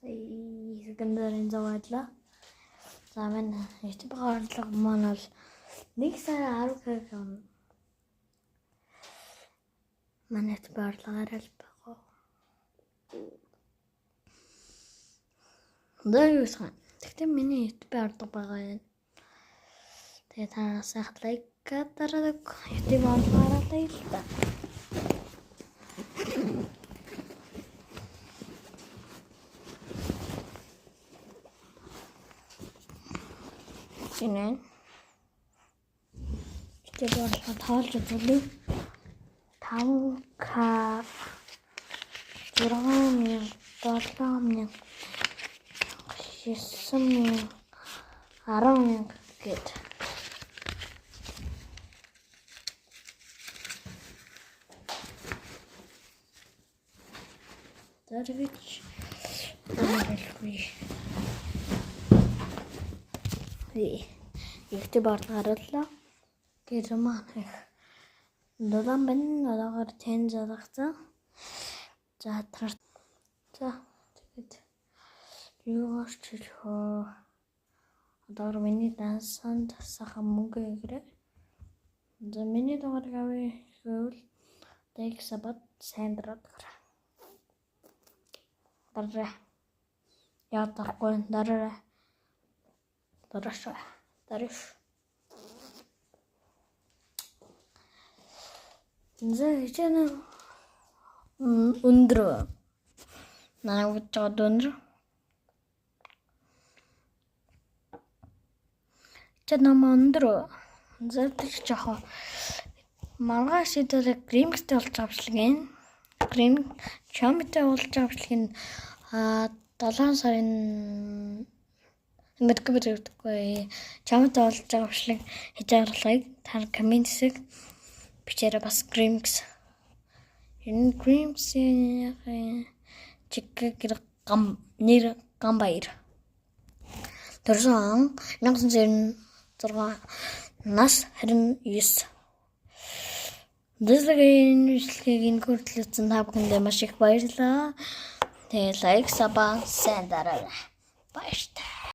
Секундарийн зовоодлоо. За манай YouTube орлого маань бол 1 сая 10 кг. Манай YouTube орлогоор л байгаа. Дэвсэн. Тэгтээ миний YouTube орлого байгаа юм. Тэгээ та сайхан лайк дараадаг YouTube орлогоор л та. Шинэ. Тэгээд орлого тоолж үзүүлээ. 5k 6,000 7,000 9,000 10,000 гэд. Дарвич ихтэй борлогоороо гэр маань их долоон бэн долоогоор тэн залгацсан. За тэгээд юу ч хэлхөө одоо миний дансанд сахан мөнгө игрээ. За миний дугаар гавь гэвэл дэг сабат сэндрат гэр. Дараа яатахгүй дараа дариш. Зэчэн өндөр навчаад өндөр чанам өндөр зэвтэж жахаа маргааш идэл гримстэй болж авчлаа. Грим чамтай болж авчлаа. 7 сарын мэдгүй чамтай болж авчлаа. Хязгаарлалыг тар комментсэг бичээрэй бас гримс. Энэ гримсийн чиг гам нэр гамбайр. Төрсөн 1906 нас 29. Дэслэгийн бичлэгийг хүртлээсэн та бүхэндээ маш их баярлалаа. Тэгээ лайк сабан сайн дараарай. Баярлалаа.